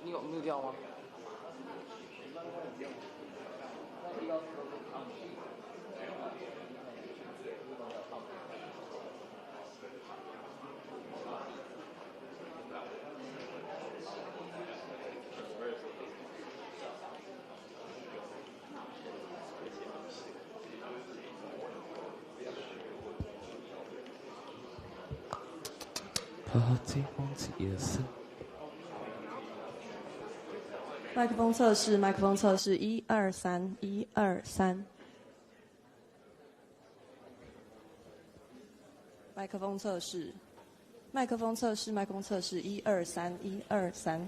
你有 mute 掉吗？麦克风测试，麦克风测试，1、2、3，1、2、3。麦克风测试，麦克风测试，麦克风测试，1、2、3，1、2、3。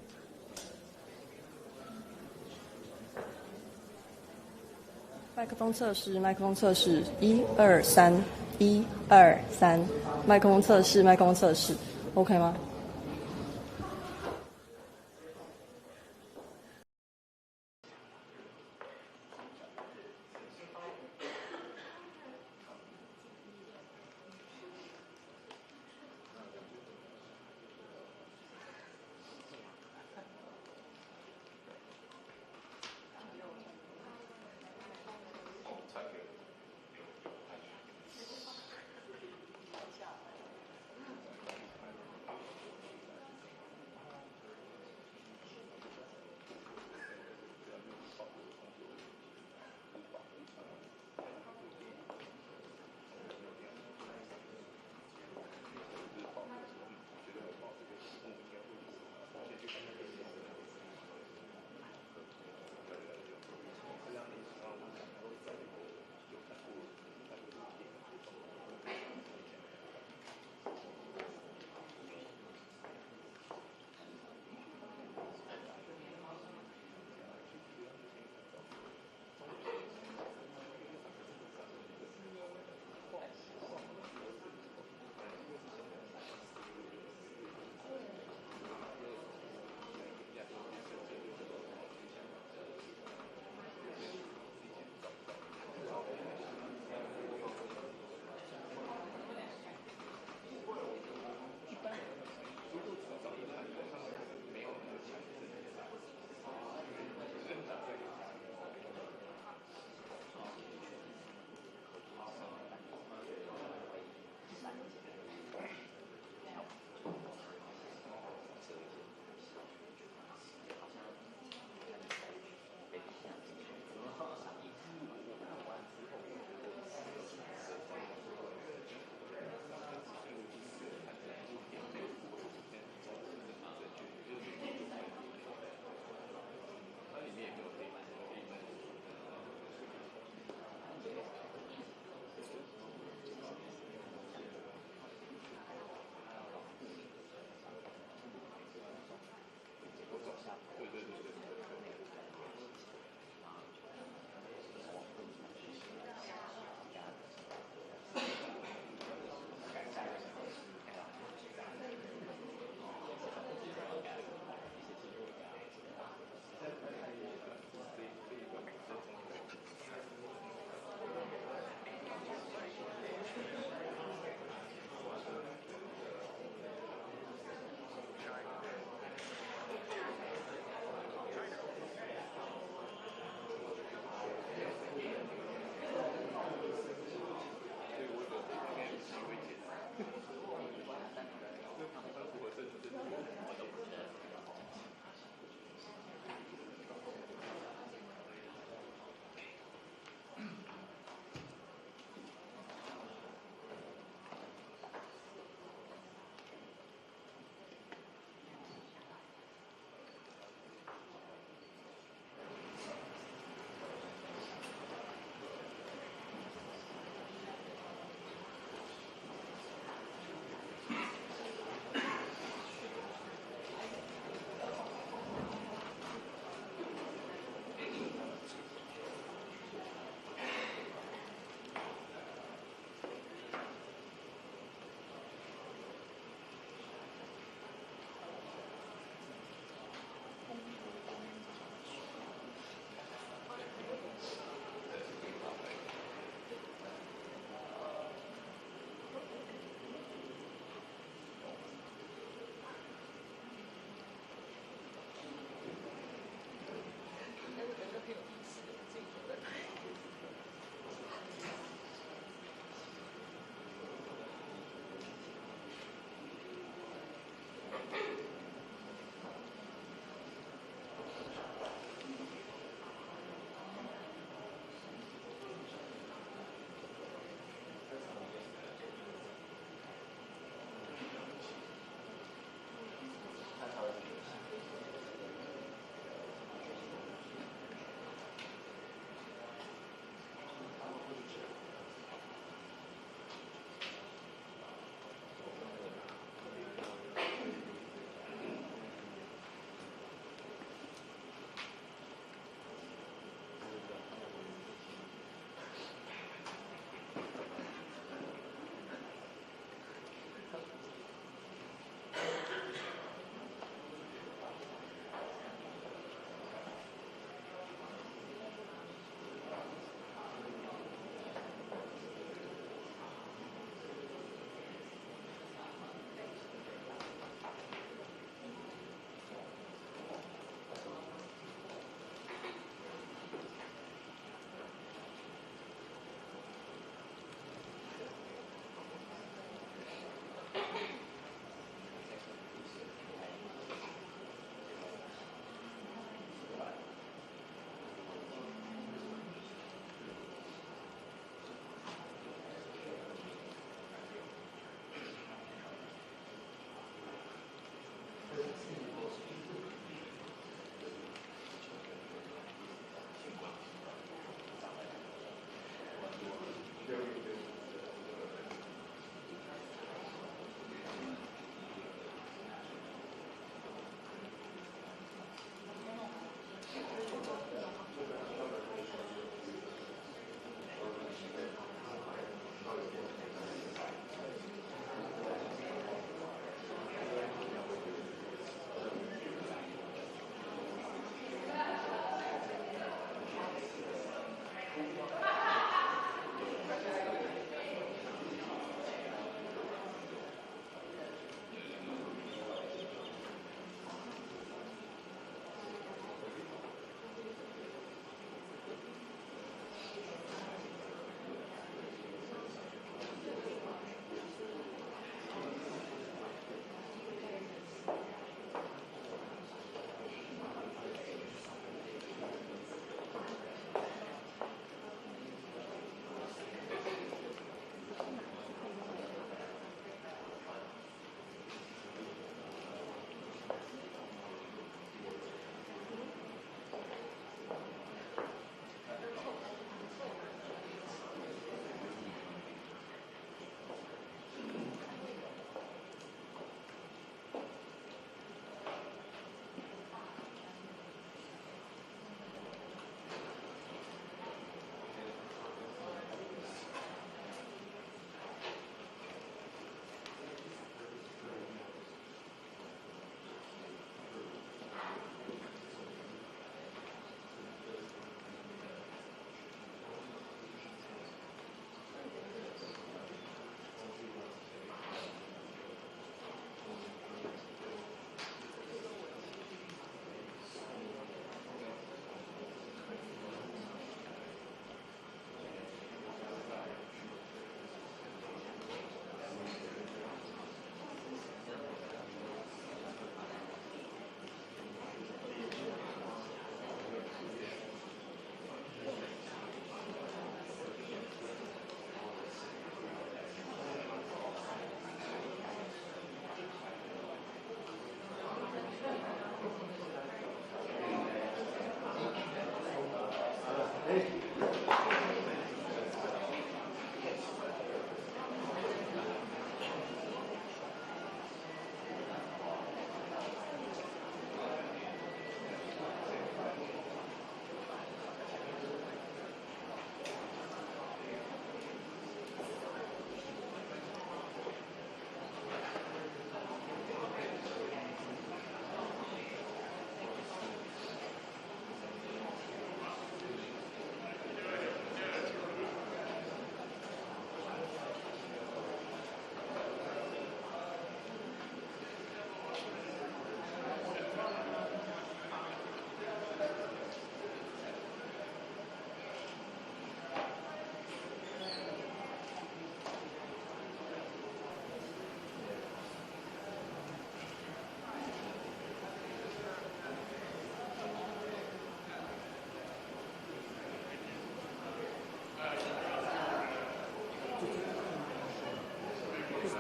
麦克风测试，麦克风测试，1、2、3，1、2、3。麦克风测试，麦克风测试 ，OK 吗？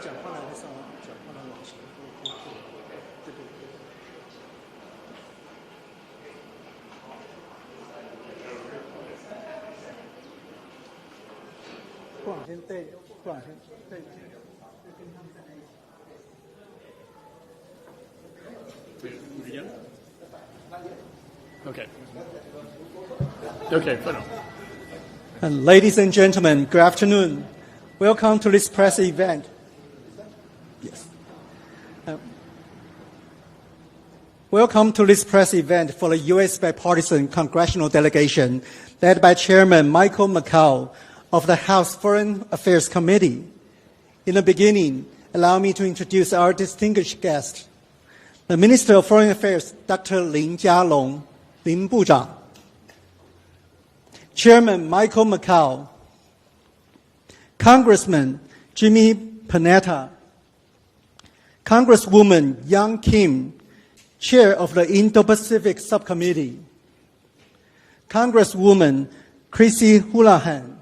讲话来上，讲话来往前，对。不往前对，不往前对。Okay. And ladies and gentlemen, good afternoon. Welcome to this press event. Yes. Welcome to this press event for the U.S. bipartisan congressional delegation led by Chairman Michael McCaul of the House Foreign Affairs Committee. In the beginning, allow me to introduce our distinguished guest, the Minister of Foreign Affairs, Dr. Lin Jialong, Lin 部长. Chairman Michael McCaul, Congressman Jimmy Panetta, Congresswoman Yang Kim, Chair of the Indo-Pacific Subcommittee, Congresswoman Chrissy Houlihan,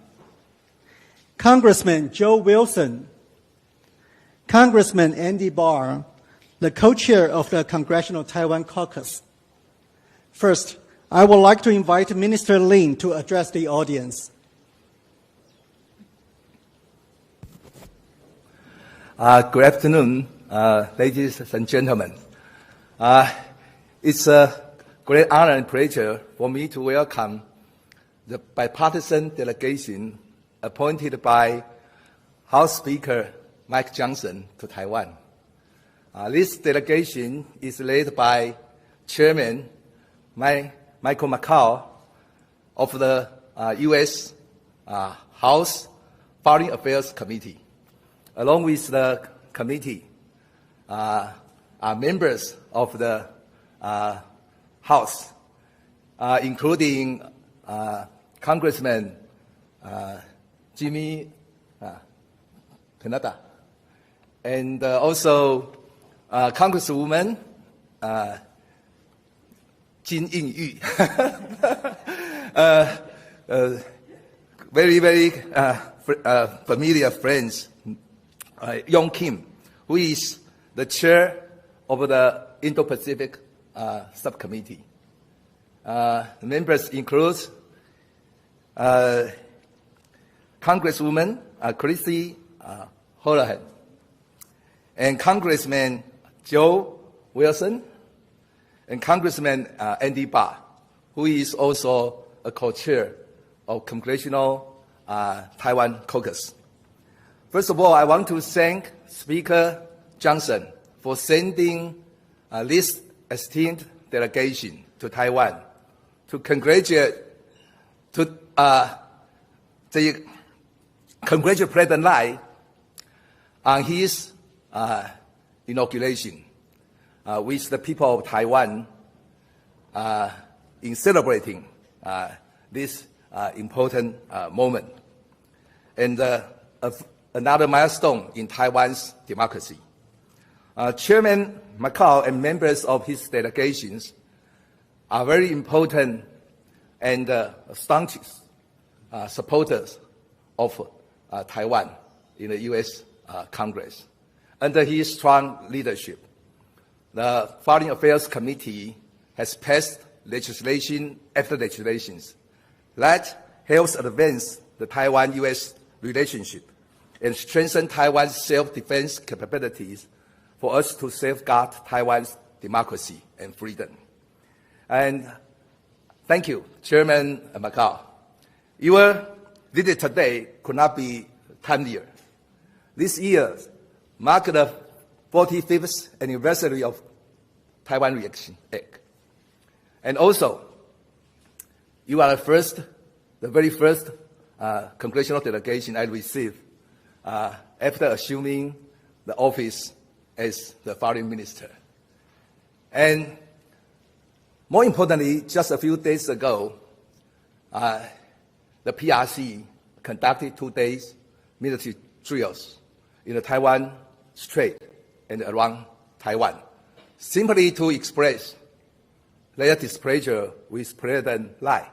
Congressman Joe Wilson, Congressman Andy Barr, the co-chair of the Congressional Taiwan Caucus. First, I would like to invite Minister Lin to address the audience. Good afternoon, ladies and gentlemen. It's a great honor and pleasure for me to welcome the bipartisan delegation appointed by House Speaker Mike Johnson to Taiwan. This delegation is led by Chairman Michael McCaul of the U.S. House Foreign Affairs Committee. Along with the committee are members of the House, including Congressman Jimmy Canada, and also Congresswoman Jin Ying-yu, very familiar friends, Yong Kim, who is the chair of the Indo-Pacific Subcommittee. The members include Congresswoman Chrissy Holohan and Congressman Joe Wilson and Congressman Andy Barr, who is also a co-chair of Congressional Taiwan Caucus. First of all, I want to thank Speaker Johnson for sending this esteemed delegation to Taiwan to congratulate President Lai on his inauguration with the people of Taiwan in celebrating this important moment and another milestone in Taiwan's democracy. Chairman McCaul and members of his delegations are very important and staunch supporters of Taiwan in the U.S. Congress. Under his strong leadership, the Foreign Affairs Committee has passed legislation after legislations that helps advance the Taiwan-U.S. relationship and strengthen Taiwan's self-defense capabilities for us to safeguard Taiwan's democracy and freedom. And thank you, Chairman McCaul. Your visit today could not be timelier. This year marked the 45th anniversary of Taiwan Reaction Act. And also, you are the very first congressional delegation I received after assuming the office as the foreign minister. And more importantly, just a few days ago, the PRC conducted 2 days military drills in the Taiwan Strait and around Taiwan, simply to express their displeasure with President Lai,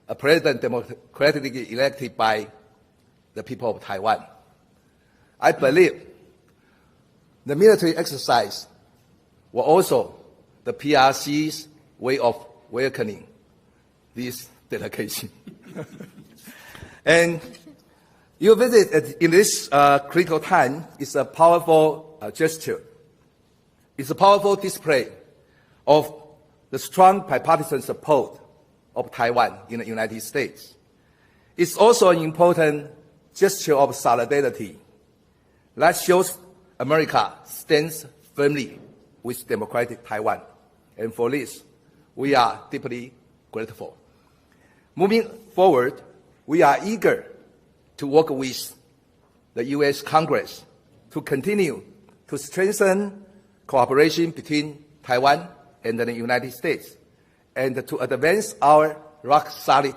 a president democratically elected by the people of Taiwan. I believe the military exercise was also the PRC's way of welcoming this delegation. And your visit in this critical time is a powerful gesture. It's a powerful display of the strong bipartisan support of Taiwan in the United States. It's also an important gesture of solidarity that shows America stands firmly with democratic Taiwan. And for this, we are deeply grateful. Moving forward, we are eager to work with the U.S. Congress to continue to strengthen cooperation between Taiwan and the United States and to advance our rock-solid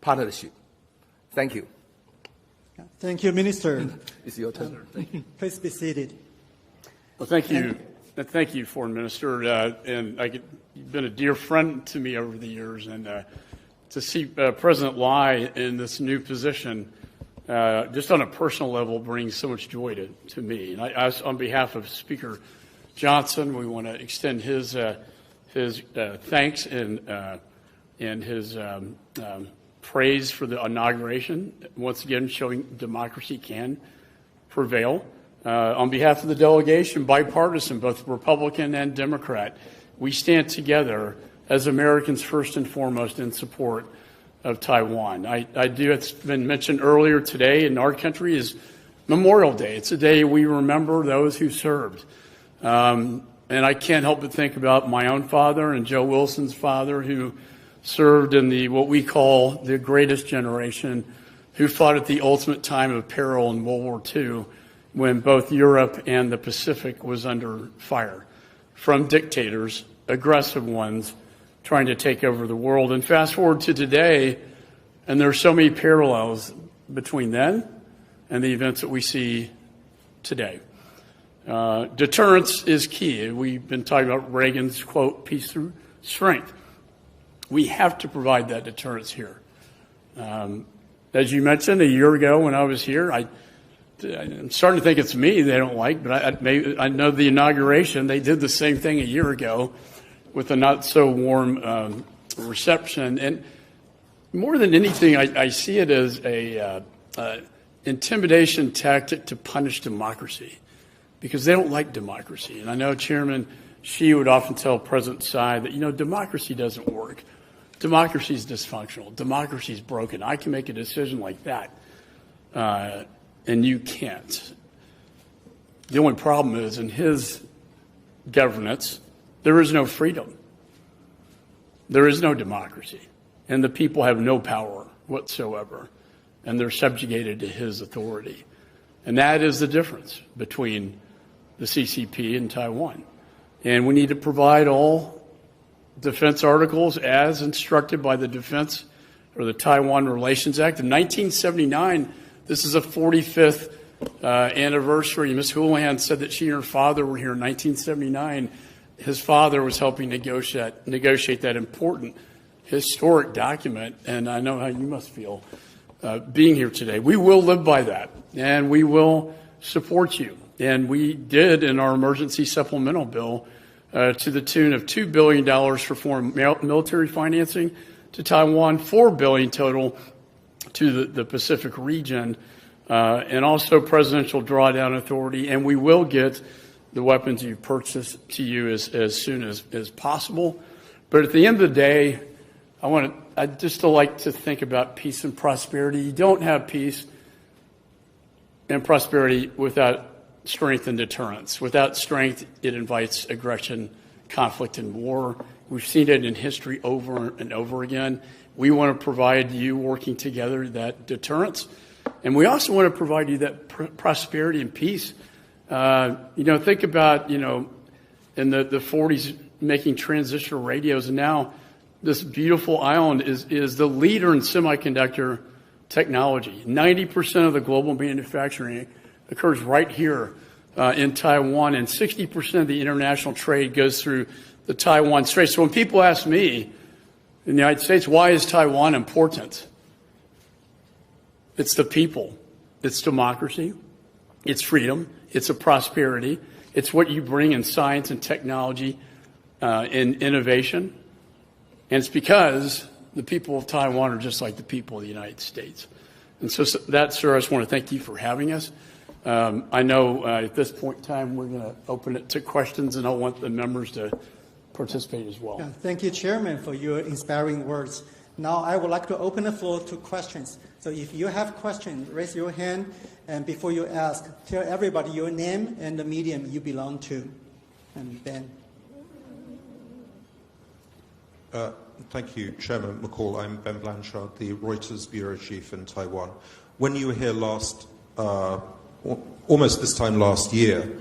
partnership. Thank you. Thank you, Minister. It's your turn. Please be seated. Well, thank you. Thank you, Foreign Minister. And you've been a dear friend to me over the years. And to see President Lai in this new position, just on a personal level, brings so much joy to me. And I, on behalf of Speaker Johnson. We want to extend his thanks and his praise for the inauguration. Once again, showing democracy can prevail. On behalf of the delegation, bipartisan, both Republican and Democrat, we stand together as Americans first and foremost in support of Taiwan. It's been mentioned earlier today in our country is Memorial Day. It's a day we remember those who served. And I can't help but think about my own father and Joe Wilson's father, who served in what we call the greatest generation, who fought at the ultimate time of peril in World War II, when both Europe and the Pacific was under fire from dictators, aggressive ones, trying to take over the world. And fast forward to today, and there are so many parallels between then and the events that we see today. Deterrence is key. We've been talking about Reagan's quote, peace through strength. We have to provide that deterrence here. As you mentioned, a year ago when I was here, I'm starting to think it's me they don't like, but I know the inauguration, they did the same thing a year ago with a not so warm reception. And more than anything, I see it as a intimidation tactic to punish democracy, because they don't like democracy. And I know Chairman Xi would often tell President Tsai that, democracy doesn't work. Democracy is dysfunctional. Democracy is broken. I can make a decision like that, and you can't. The only problem is in his governance, there is no freedom. There is no democracy. And the people have no power whatsoever. And they're subjugated to his authority. And that is the difference between the CCP and Taiwan. And we need to provide all defense articles as instructed by the Defense or the Taiwan Relations Act. In 1979, this is the 45th anniversary. Ms. Houlihan said that she and her father were here in 1979. His father was helping negotiate that important historic document, and I know how you must feel being here today. We will live by that, and we will support you. And we did in our emergency supplemental bill to the tune of $2 billion for foreign military financing to Taiwan, $4 billion total to the Pacific region, and also presidential drawdown authority. And we will get the weapons you purchased to you as soon as possible. But at the end of the day, I'd just like to think about peace and prosperity. You don't have peace and prosperity without strength and deterrence. Without strength, it invites aggression, conflict, and war. We've seen it in history over and over again. We want to provide you, working together, that deterrence. And we also want to provide you that prosperity and peace. Think about, in the 40s, making transistor radios, and now this beautiful island is the leader in semiconductor technology. 90% of the global manufacturing occurs right here in Taiwan, and 60% of the international trade goes through the Taiwan Strait. So when people ask me in the United States, why is Taiwan important? It's the people. It's democracy. It's freedom. It's a prosperity. It's what you bring in science and technology and innovation. And it's because the people of Taiwan are just like the people of the United States. And so that, sir, I just want to thank you for having us. I know at this point in time we're going to open it to questions, and I want the members to participate as well. Yeah, thank you, Chairman, for your inspiring words. Now I would like to open the floor to questions. So if you have questions, raise your hand, and before you ask, tell everybody your name and the medium you belong to. And Ben. Thank you, Chairman McCall. I'm Ben Blanchard, the Reuters bureau chief in Taiwan. When you were here almost this time last year,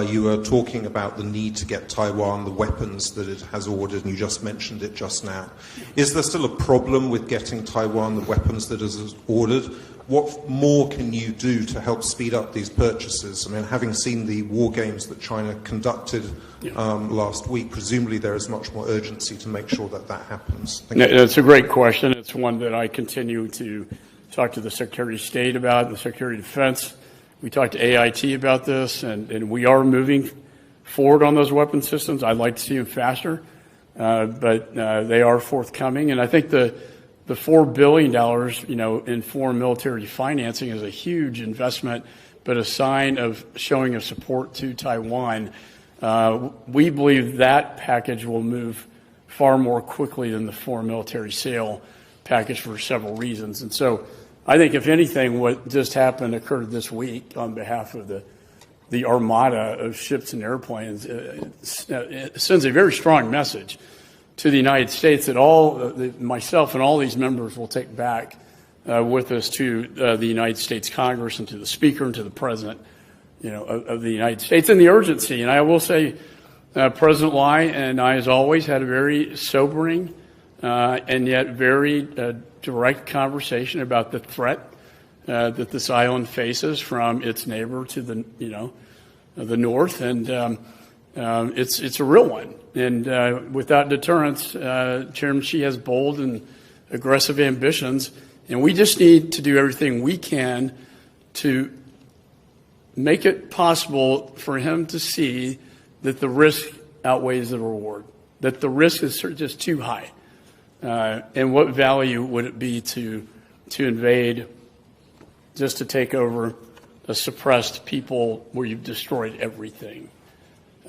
you were talking about the need to get Taiwan the weapons that it has ordered, and you just mentioned it just now. Is there still a problem with getting Taiwan the weapons that it has ordered? What more can you do to help speed up these purchases? I mean, having seen the war games that China conducted last week, presumably there is much more urgency to make sure that that happens. That's a great question. It's one that I continue to talk to the Secretary of State about, the Secretary of Defense. We talked to AIT about this, and we are moving forward on those weapon systems. I'd like to see them faster, but they are forthcoming. And I think the $4 billion, in foreign military financing is a huge investment, but a sign of showing of support to Taiwan. We believe that package will move far more quickly than the foreign military sale package for several reasons. And so I think, if anything, what just happened occurred this week on behalf of the armada of ships and airplanes it sends a very strong message to the United States that myself and all these members will take back with us to the United States Congress and to the Speaker and to the President, of the United States, and the urgency. And I will say, President Lai and I, as always, had a very sobering and yet very direct conversation about the threat that this island faces from its neighbor to the north, and it's a real one. And without deterrence, Chairman Xi has bold and aggressive ambitions, and we just need to do everything we can to make it possible for him to see that the risk outweighs the reward, that the risk is just too high. And what value would it be to invade, just to take over a suppressed people where you've destroyed everything?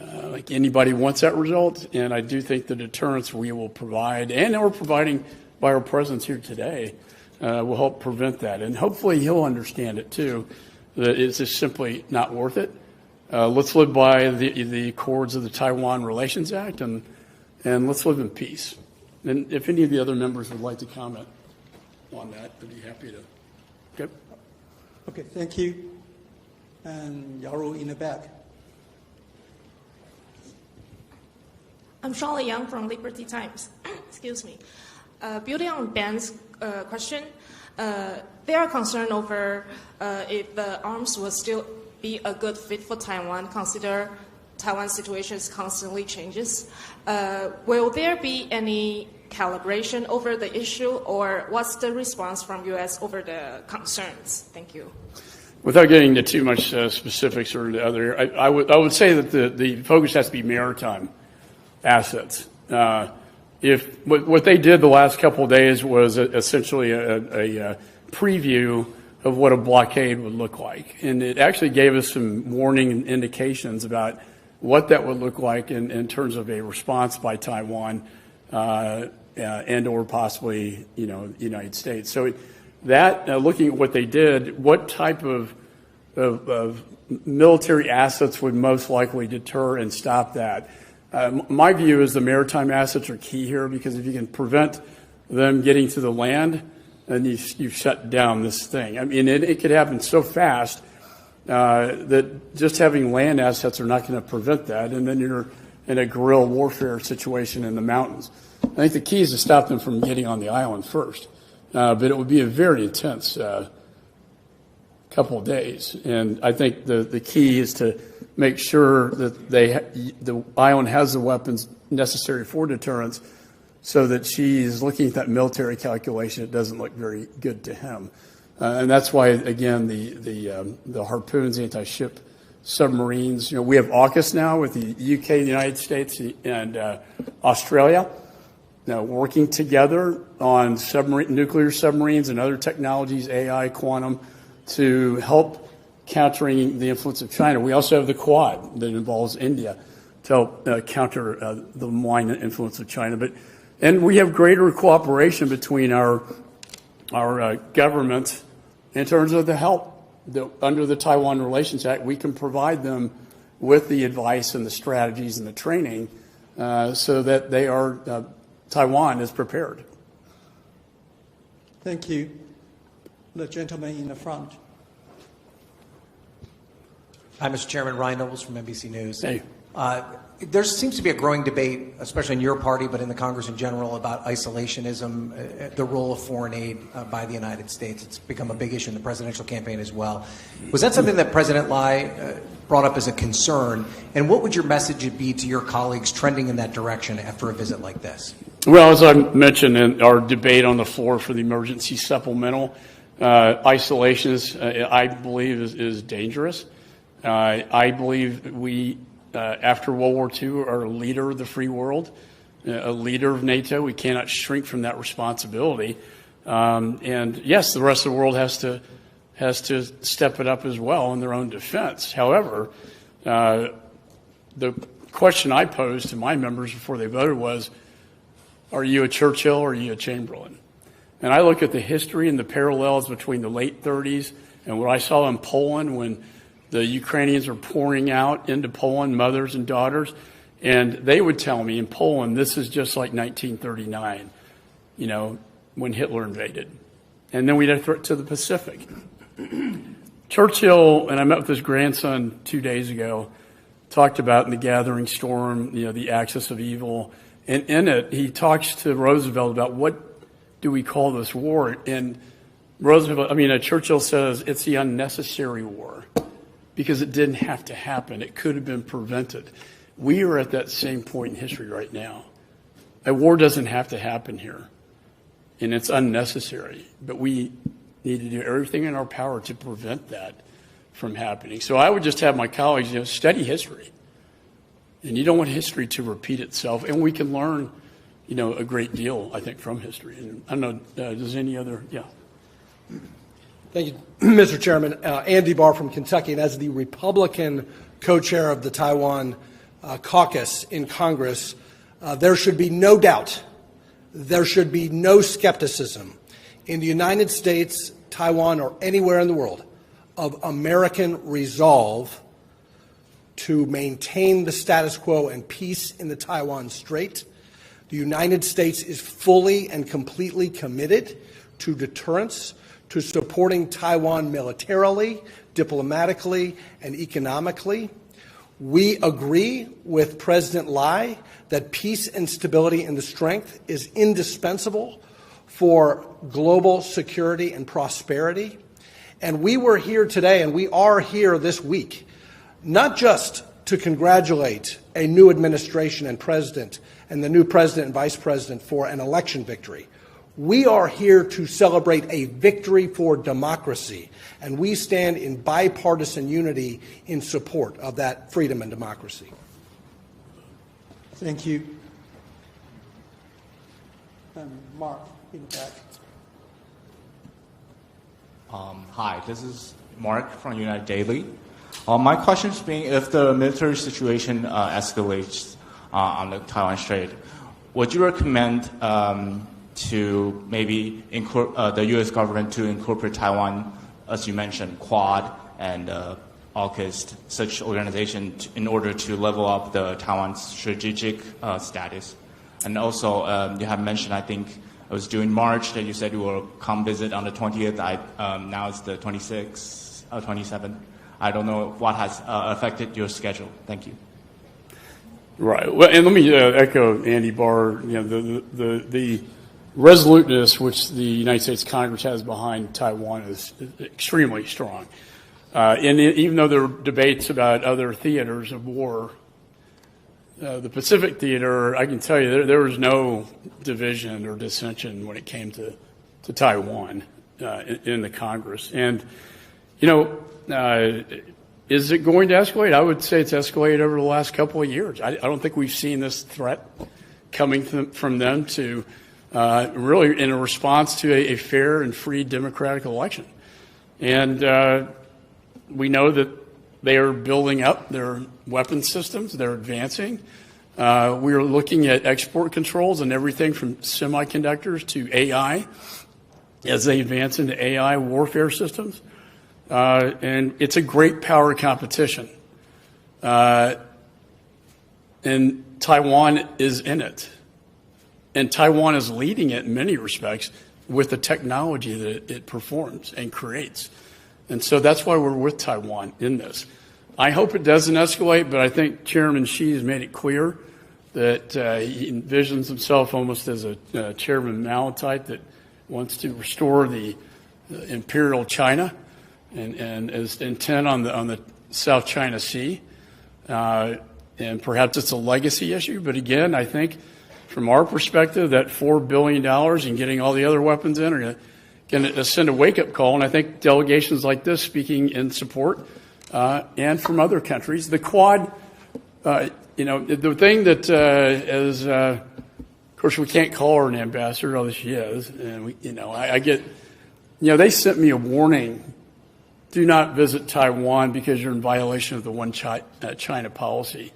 Like anybody wants that result, and I do think the deterrence we will provide, and we're providing by our presence here today, will help prevent that. And hopefully he'll understand it too, that it's just simply not worth it. Let's live by the accords of the Taiwan Relations Act, and let's live in peace. And if any of the other members would like to comment on that, I'd be happy to. Okay. Okay, thank you. And Yaru in the back. I'm Charlotte Young from Liberty Times. Excuse me. Building on Ben's question, they are concerned over if the arms will still be a good fit for Taiwan, consider Taiwan's situation constantly changes. Will there be any calibration over the issue, or what's the response from U.S. over the concerns? Thank you. Without getting into too much specifics or the other, I would say that the focus has to be maritime assets. If what they did the last couple of days was essentially a preview of what a blockade would look like, and it actually gave us some warning and indications about what that would look like in terms of a response by Taiwan and or possibly the United States. So that looking at what they did, what type of military assets would most likely deter and stop that? My view is the maritime assets are key here, because if you can prevent them getting to the land, then you've shut down this thing. I mean, it could happen so fast that just having land assets are not going to prevent that, and then you're in a guerrilla warfare situation in the mountains. I think the key is to stop them from getting on the island first, but it would be a very intense couple of days, and I think the key is to make sure that the island has the weapons necessary for deterrence, so that she's looking at that military calculation. It doesn't look very good to him. And that's why, again, the Harpoons anti-ship submarines, we have AUKUS now with the UK, the United States, and Australia, now working together on nuclear submarines and other technologies, AI, quantum, to help countering the influence of China. We also have the Quad that involves India to help counter the malign influence of China. And we have greater cooperation between our governments in terms of the help that under the Taiwan Relations Act we can provide them with the advice and the strategies and the training so that Taiwan is prepared. Thank you. The gentleman in the front. Hi, Mr. Chairman. Ryan Nobles from NBC News. Hey. There seems to be a growing debate, especially in your party, but in the Congress in general, about isolationism, the role of foreign aid by the United States. It's become a big issue in the presidential campaign as well. Was that something that President Lai brought up as a concern? And what would your message be to your colleagues trending in that direction after a visit like this? Well, as I mentioned in our debate on the floor for the emergency supplemental, isolation, I believe, is dangerous. I believe we after World War II, are a leader of the free world, a leader of NATO. We cannot shrink from that responsibility. And yes, the rest of the world has to step it up as well in their own defense. However, the question I posed to my members before they voted was, are you a Churchill or are you a Chamberlain? And I look at the history and the parallels between the late 30s and what I saw in Poland when the Ukrainians were pouring out into Poland, mothers and daughters, and they would tell me in Poland, this is just like 1939, when Hitler invaded. And then we had a threat to the Pacific. Churchill, and I met with his grandson 2 days ago, talked about in The Gathering Storm, the axis of evil. And in it, he talks to Roosevelt about what do we call this war? And Churchill says it's the unnecessary war because it didn't have to happen. It could have been prevented. We are at that same point in history right now. A war doesn't have to happen here, and it's unnecessary. But we need to do everything in our power to prevent that from happening. So I would just have my colleagues, study history. And you don't want history to repeat itself. And we can learn, a great deal, I think, from history. And I don't know, does any other, yeah. Thank you, Mr. Chairman. Andy Barr from Kentucky, and as the Republican co-chair of the Taiwan caucus in Congress, there should be no doubt, there should be no skepticism in the United States, Taiwan, or anywhere in the world of American resolve to maintain the status quo and peace in the Taiwan Strait. The United States is fully and completely committed to deterrence, to supporting Taiwan militarily, diplomatically, and economically. We agree with President Lai that peace and stability and the strength is indispensable for global security and prosperity. And we were here today, and we are here this week, not just to congratulate a new administration and president and the new president and vice president for an election victory. We are here to celebrate a victory for democracy, and we stand in bipartisan unity in support of that freedom and democracy. Thank you. Mark, in the back. Hi, this is Mark from United Daily. My question is being, if the military situation escalates on the Taiwan Strait, would you recommend to maybe the U.S. government to incorporate Taiwan, as you mentioned, Quad and AUKUS, such organization, in order to level up the Taiwan's strategic status? And also, you have mentioned, I think it was during March that you said you will come visit on the 20th. Now it's the 26th, 27th. I don't know what has affected your schedule. Thank you. Right. Well, and let me echo Andy Barr. The resoluteness which the United States Congress has behind Taiwan is extremely strong. And even though there are debates about other theaters of war, the Pacific theater, I can tell you there was no division or dissension when it came to Taiwan in the Congress. And, is it going to escalate? I would say it's escalated over the last couple of years. I don't think we've seen this threat coming from them to really in a response to a fair and free democratic election. And we know that they are building up their weapon systems. They're advancing. We are looking at export controls and everything from semiconductors to AI as they advance into AI warfare systems. And it's a great power competition. And Taiwan is in it. And Taiwan is leading it in many respects with the technology that it performs and creates. And so that's why we're with Taiwan in this. I hope it doesn't escalate, but I think Chairman Xi has made it clear that he envisions himself almost as a Chairman Mao type that wants to restore the imperial China and is intent on the South China Sea. And perhaps it's a legacy issue, but again, I think from our perspective, that $4 billion and getting all the other weapons in are going to send a wake-up call, and I think delegations like this speaking in support and from other countries. The Quad The thing that is, of course, we can't call her an ambassador, although she is, and I get, they sent me a warning: do not visit Taiwan because you're in violation of the One China policy,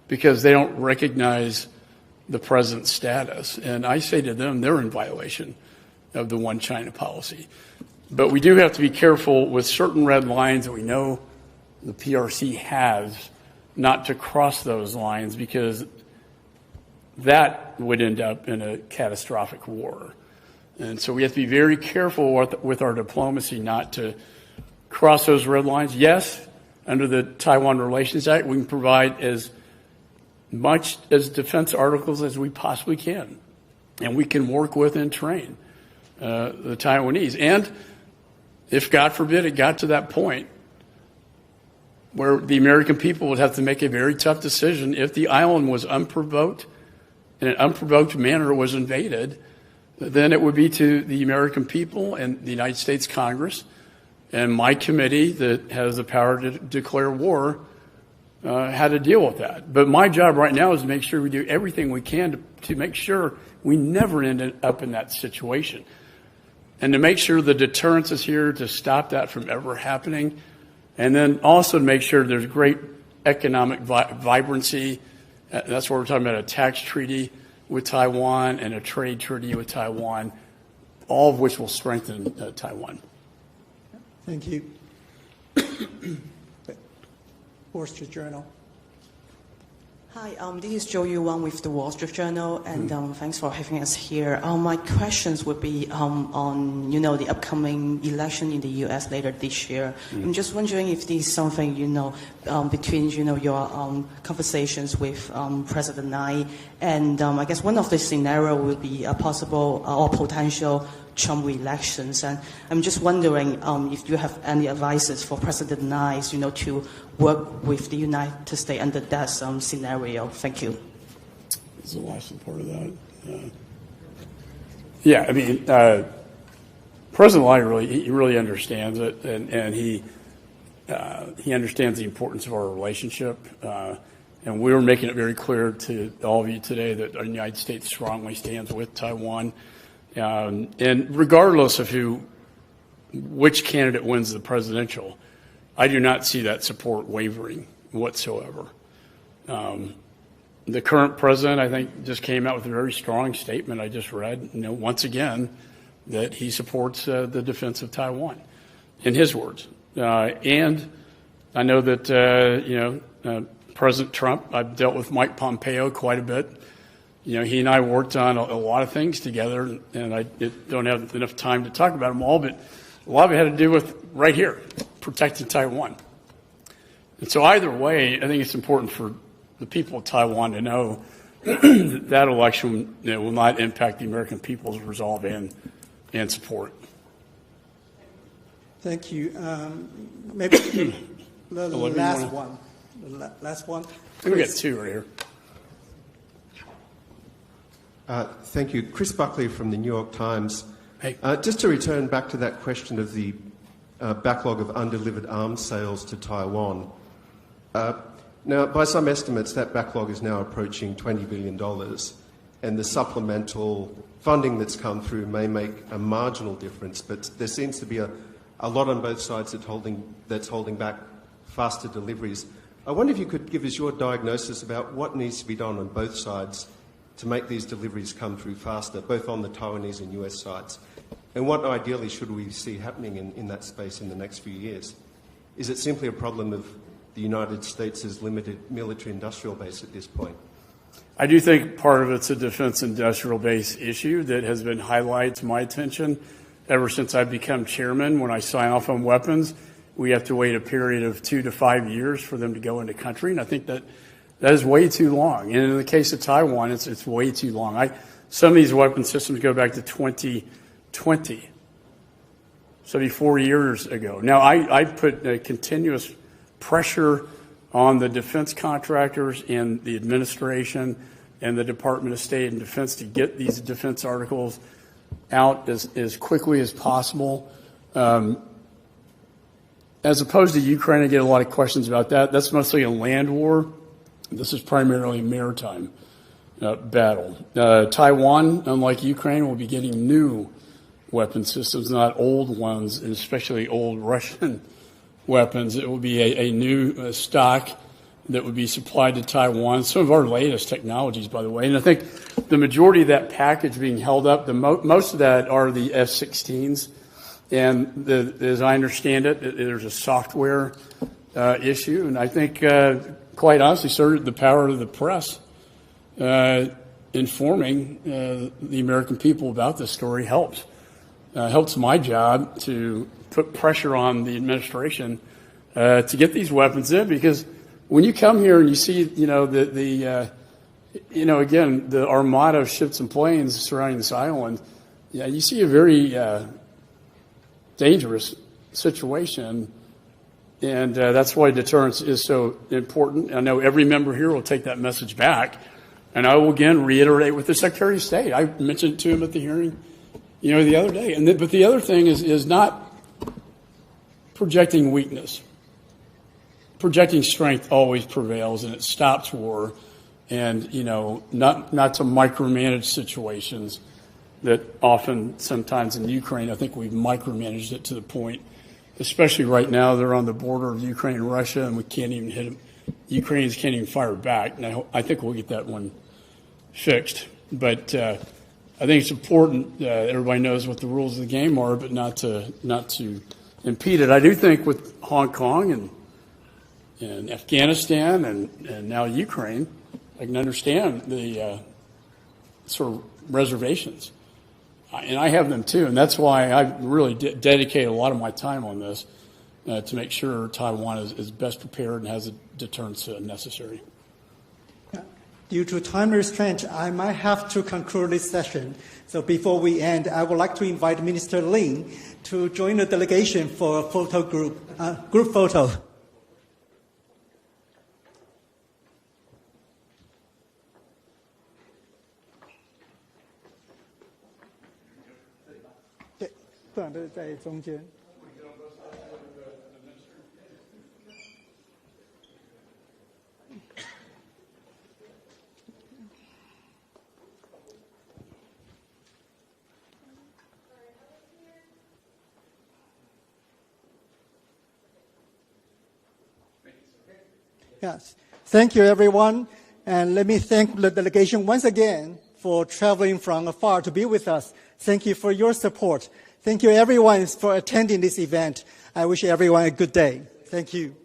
because they don't recognize the president's status. And I say to them, they're in violation of the One China policy. But we do have to be careful with certain red lines that we know the PRC has, not to cross those lines, because that would end up in a catastrophic war. And so we have to be very careful with our diplomacy not to cross those red lines. Yes, under the Taiwan Relations Act, we can provide as much as defense articles as we possibly can. And we can work with and train the Taiwanese. And if, God forbid, it got to that point where the American people would have to make a very tough decision if the island was unprovoked, in an unprovoked manner was invaded, then it would be to the American people and the United States Congress and my committee that has the power to declare war how to deal with that. But my job right now is to make sure we do everything we can to make sure we never end up in that situation, and to make sure the deterrence is here to stop that from ever happening, and then also to make sure there's great economic vibrancy. That's why we're talking about a tax treaty with Taiwan and a trade treaty with Taiwan, all of which will strengthen Taiwan. Thank you. Wall Street Journal. Hi, this is Joe Yu Wang with the Wall Street Journal, and thanks for having us here. My questions would be on, the upcoming election in the U.S. later this year. I'm just wondering if this is something, between, your conversations with President Nye, and I guess one of the scenario would be a possible or potential Trump re-elections, and I'm just wondering if you have any advices for President Nye, to work with the United States under that scenario. Thank you. What's the last part of that? President Nye really understands it, and he understands the importance of our relationship. And we were making it very clear to all of you today that the United States strongly stands with Taiwan. And regardless of which candidate wins the presidential, I do not see that support wavering whatsoever. The current president, I think, just came out with a very strong statement I just read, once again, that he supports the defense of Taiwan, in his words. And I know that, President Trump, I've dealt with Mike Pompeo quite a bit. He and I worked on a lot of things together, and I don't have enough time to talk about them all, but a lot of it had to do with right here, protecting Taiwan. And so either way, I think it's important for the people of Taiwan to know that election will not impact the American people's resolve and support. Thank you. Maybe the last one. The last one. I think we got two right here. Thank you. Chris Buckley from the New York Times. Hey. Just to return back to that question of the backlog of undelivered arms sales to Taiwan. Now, by some estimates, that backlog is now approaching $20 billion, and the supplemental funding that's come through may make a marginal difference, but there seems to be a lot on both sides that's holding back faster deliveries. I wonder if you could give us your diagnosis about what needs to be done on both sides to make these deliveries come through faster, both on the Taiwanese and US sides, and what ideally should we see happening in that space in the next few years? Is it simply a problem of the United States' limited military-industrial base at this point? I do think part of it's a defense-industrial base issue that has been highlighted to my attention ever since I've become chairman. When I sign off on weapons, we have to wait a period of 2 to 5 years for them to go into country, and I think that is way too long. And in the case of Taiwan, it's way too long. Some of these weapon systems go back to 2020, so 4 years ago. Now, I put a continuous pressure on the defense contractors and the administration and the Department of State and Defense to get these defense articles out as quickly as possible. As opposed to Ukraine, I get a lot of questions about that. That's mostly a land war This is primarily a maritime battle. Taiwan, unlike Ukraine, will be getting new weapon systems, not old ones, and especially old Russian weapons. It will be a new stock that would be supplied to Taiwan. Some of our latest technologies, by the way. And I think the majority of that package being held up, most of that are the F-16s. And as I understand it, there's a software issue. And I think, quite honestly, sir, the power of the press informing the American people about this story helps. Helps my job to put pressure on the administration to get these weapons in, because when you come here and you see, again, the armada of ships and planes surrounding this island, you see a very dangerous situation, and that's why deterrence is so important. I know every member here will take that message back, and I will again reiterate with the Secretary of State. I mentioned it to him at the hearing, the other day. But the other thing is not projecting weakness. Projecting strength always prevails, and it stops war. And not to micromanage situations that often, sometimes in Ukraine, I think we've micromanaged it to the point, especially right now, they're on the border of Ukraine and Russia, and we can't even hit them. Ukrainians can't even fire back. Now, I think we'll get that one fixed. But I think it's important that everybody knows what the rules of the game are, but not to impede it. I do think with Hong Kong and Afghanistan and now Ukraine, I can understand the sort of reservations. And I have them too, and that's why I really dedicate a lot of my time on this to make sure Taiwan is best prepared and has the deterrence necessary. Due to time restraint, I might have to conclude this session. So before we end, I would like to invite Minister Lin to join the delegation for a photo group photo. Yes. Thank you, everyone. And let me thank the delegation once again for traveling from afar to be with us. Thank you for your support. Thank you, everyone, for attending this event. I wish everyone a good day. Thank you.